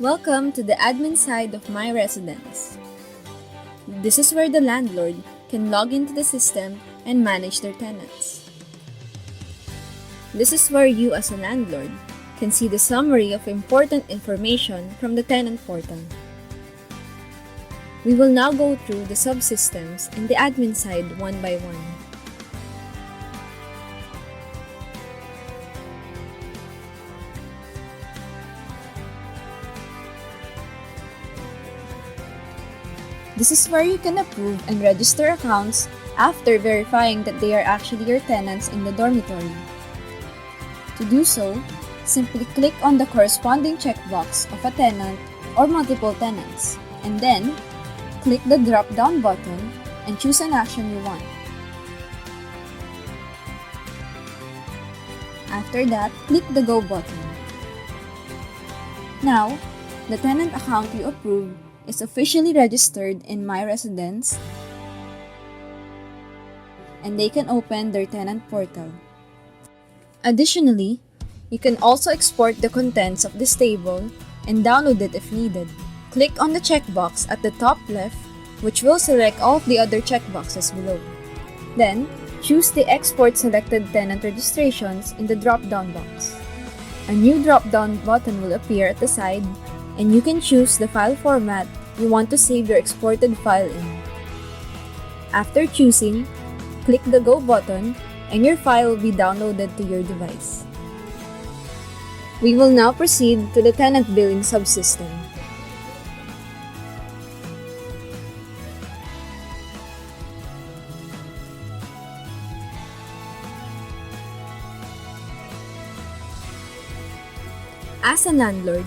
Welcome to the admin side of myResidence. This is where the landlord can log into the system and manage their tenants. This is where you as a landlord can see the summary of important information from the tenant portal. We will now go through the subsystems in the admin side one by one. This is where you can approve and register accounts after verifying that they are actually your tenants in the dormitory. To do so, simply click on the corresponding checkbox of a tenant or multiple tenants, and then click the drop-down button and choose an action you want. After that, click the Go button. Now, the tenant account you approved is officially registered in myResidence, and they can open their tenant portal. Additionally, you can also export the contents of this table and download it if needed. Click on the checkbox at the top left, which will select all of the other checkboxes below. Then, choose the Export Selected Tenant Registrations in the drop-down box. A new drop-down button will appear at the side, and you can choose the file format you want to save your exported file in. After choosing, click the Go button and your file will be downloaded to your device. We will now proceed to the tenant billing subsystem. As a landlord,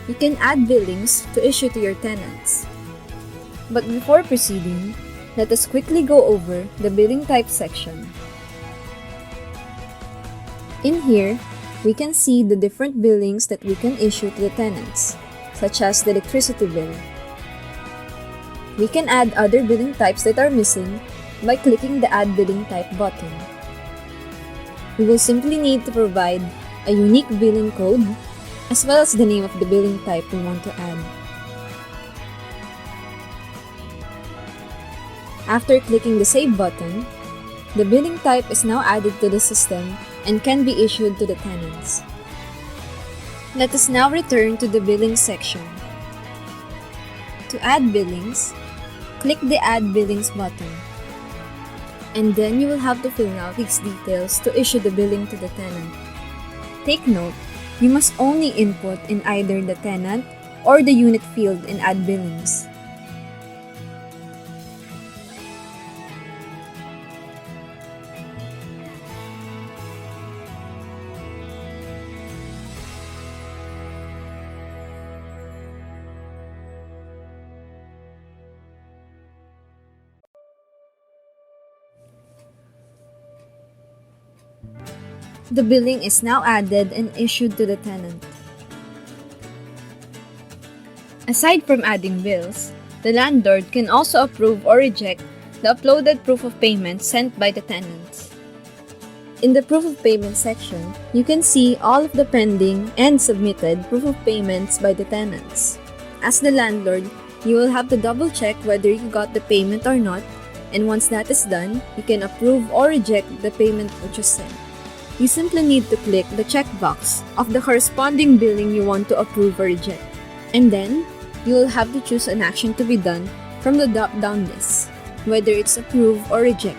you can add billings to issue to your tenants. But before proceeding, let us quickly go over the billing type section. In here, we can see the different billings that we can issue to the tenants, such as the electricity bill. We can add other billing types that are missing by clicking the Add Billing Type button. We will simply need to provide a unique billing code as well as the name of the billing type we want to add. After clicking the Save button, the billing type is now added to the system and can be issued to the tenants. Let us now return to the billing section. To add billings, click the Add Billings button. And then you will have to fill out these details to issue the billing to the tenant. Take note, you must only input in either the tenant or the unit field in Add Billings. The billing is now added and issued to the tenant. Aside from adding bills, the landlord can also approve or reject the uploaded proof of payment sent by the tenants. In the proof of payment section, you can see all of the pending and submitted proof of payments by the tenants. As the landlord, you will have to double check whether you got the payment or not, and once that is done, you can approve or reject the payment which was sent. You simply need to click the checkbox of the corresponding billing you want to approve or reject. And then, you will have to choose an action to be done from the drop-down list, whether it's approve or reject.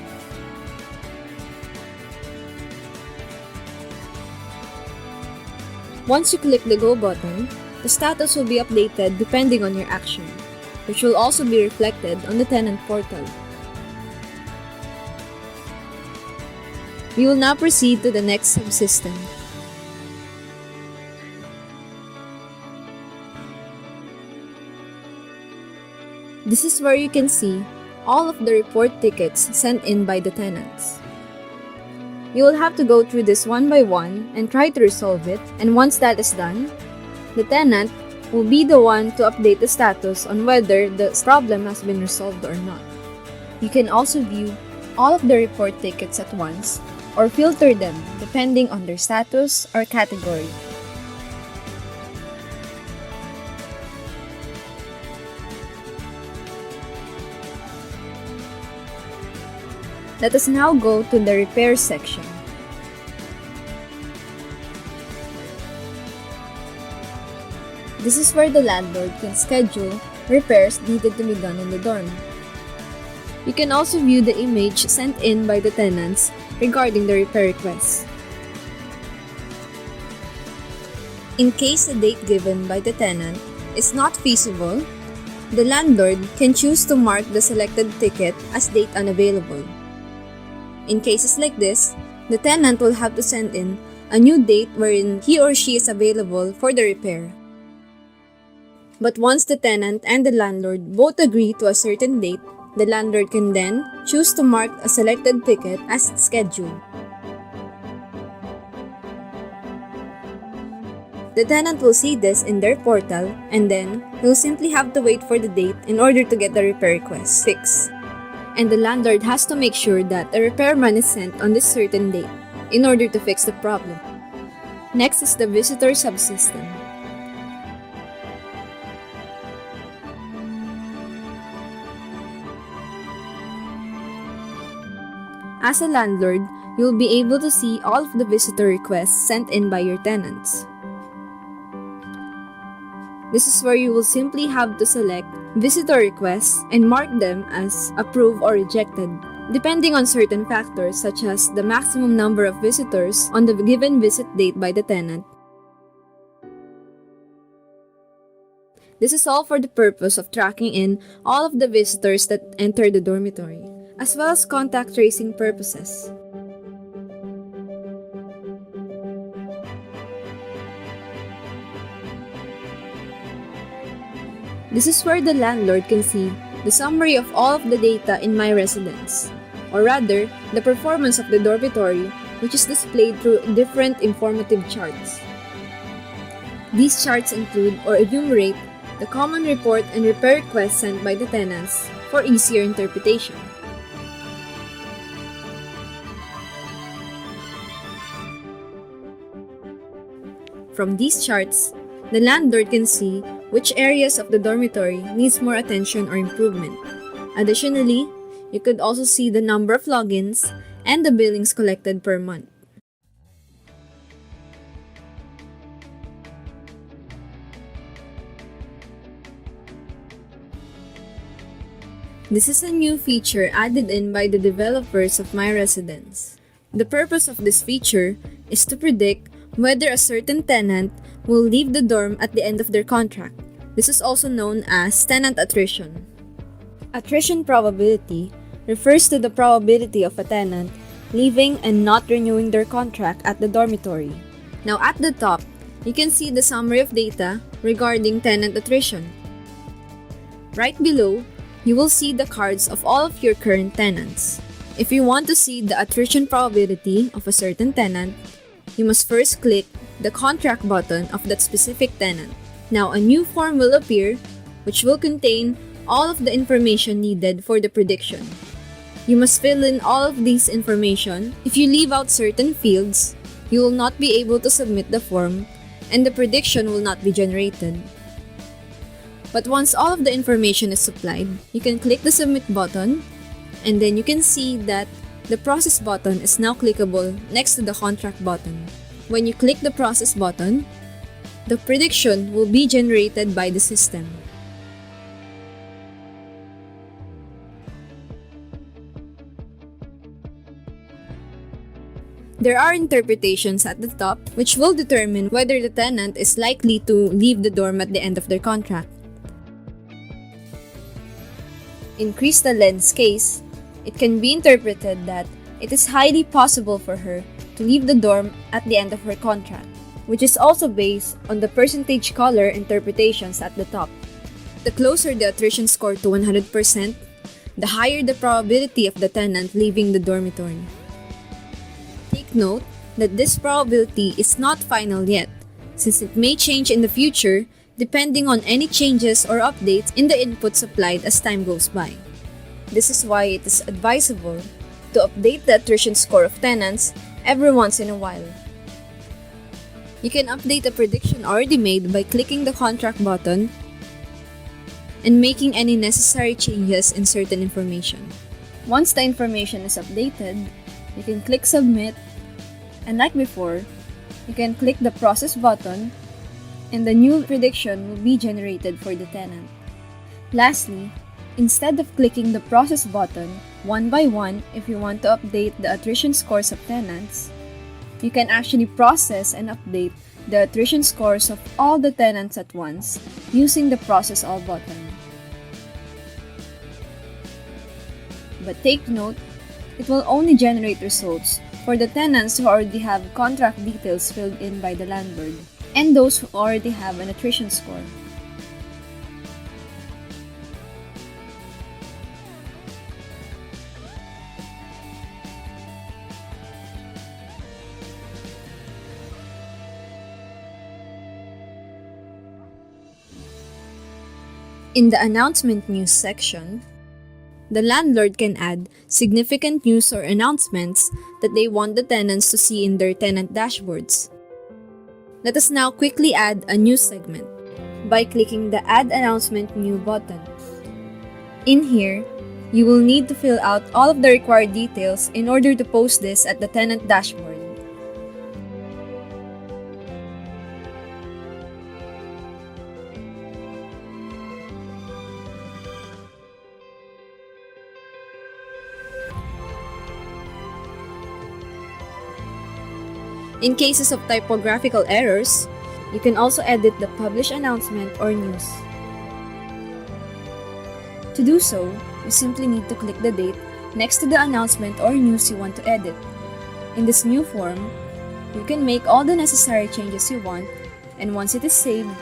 Once you click the Go button, the status will be updated depending on your action, which will also be reflected on the tenant portal. We will now proceed to the next subsystem. This is where you can see all of the report tickets sent in by the tenants. You will have to go through this one by one and try to resolve it, and once that is done, the tenant will be the one to update the status on whether the problem has been resolved or not. You can also view all of the report tickets at once or filter them depending on their status or category. Let us now go to the repair section. This is where the landlord can schedule repairs needed to be done in the dorm. You can also view the image sent in by the tenants regarding the repair requests. In case the date given by the tenant is not feasible, the landlord can choose to mark the selected ticket as date unavailable. In cases like this, the tenant will have to send in a new date wherein he or she is available for the repair. But once the tenant and the landlord both agree to a certain date, the landlord can then choose to mark a selected ticket as scheduled. The tenant will see this in their portal and then will simply have to wait for the date in order to get the repair request fixed. And the landlord has to make sure that a repairman is sent on this certain date in order to fix the problem. Next is the visitor subsystem. As a landlord, you'll be able to see all of the visitor requests sent in by your tenants. This is where you will simply have to select visitor requests and mark them as approved or rejected, depending on certain factors such as the maximum number of visitors on the given visit date by the tenant. This is all for the purpose of tracking in all of the visitors that enter the dormitory, as well as contact tracing purposes. This is where the landlord can see the summary of all of the data in myResidence, or rather, the performance of the dormitory, which is displayed through different informative charts. These charts include or enumerate the common report and repair requests sent by the tenants for easier interpretation. From these charts, the landlord can see which areas of the dormitory needs more attention or improvement. Additionally, you could also see the number of logins and the billings collected per month. This is a new feature added in by the developers of myResidence. The purpose of this feature is to predict whether a certain tenant will leave the dorm at the end of their contract. This is also known as tenant attrition. Attrition probability refers to the probability of a tenant leaving and not renewing their contract at the dormitory. Now at the top, you can see the summary of data regarding tenant attrition. Right below, you will see the cards of all of your current tenants. If you want to see the attrition probability of a certain tenant, you must first click the contract button of that specific tenant. Now a new form will appear which will contain all of the information needed for the prediction. You must fill in all of these information. If you leave out certain fields, you will not be able to submit the form and the prediction will not be generated. But once all of the information is supplied, you can click the submit button and then you can see that the process button is now clickable next to the contract button. When you click the process button, the prediction will be generated by the system. There are interpretations at the top which will determine whether the tenant is likely to leave the dorm at the end of their contract. In Crystal Len's case, it can be interpreted that it is highly possible for her to leave the dorm at the end of her contract, which is also based on the percentage color interpretations at the top. The closer the attrition score to 100%, the higher the probability of the tenant leaving the dormitory. Take note that this probability is not final yet, since it may change in the future depending on any changes or updates in the input supplied as time goes by. This is why it is advisable to update the attrition score of tenants every once in a while. You can update a prediction already made by clicking the contract button and making any necessary changes in certain information. Once the information is updated, you can click Submit, and like before, you can click the Process button, and the new prediction will be generated for the tenant. Lastly, instead of clicking the Process button one by one if you want to update the attrition scores of tenants, you can actually process and update the attrition scores of all the tenants at once using the Process All button. But take note, it will only generate results for the tenants who already have contract details filled in by the landlord and those who already have an attrition score. In the Announcement News section, the landlord can add significant news or announcements that they want the tenants to see in their tenant dashboards. Let us now quickly add a news segment by clicking the Add Announcement New button. In here, you will need to fill out all of the required details in order to post this at the tenant dashboard. In cases of typographical errors, you can also edit the published announcement or news. To do so, you simply need to click the date next to the announcement or news you want to edit. In this new form, you can make all the necessary changes you want, and once it is saved,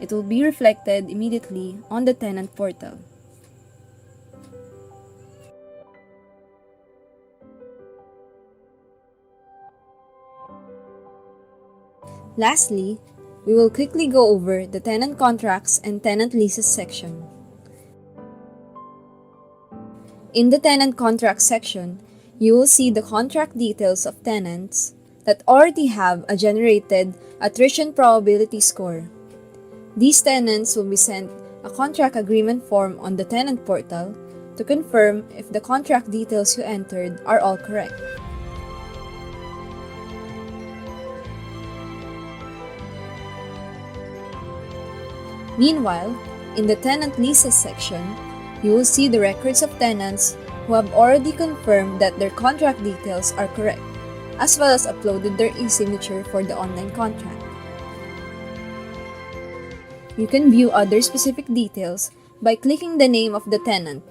it will be reflected immediately on the tenant portal. Lastly, we will quickly go over the tenant contracts and tenant leases section. In the tenant contract section, you will see the contract details of tenants that already have a generated attrition probability score. These tenants will be sent a contract agreement form on the tenant portal to confirm if the contract details you entered are all correct. Meanwhile, in the tenant leases section, you will see the records of tenants who have already confirmed that their contract details are correct, as well as uploaded their e-signature for the online contract. You can view other specific details by clicking the name of the tenant.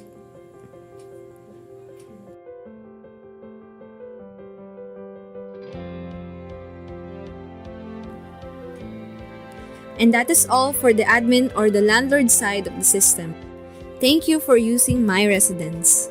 And that is all for the admin or the landlord side of the system. Thank you for using myResidence.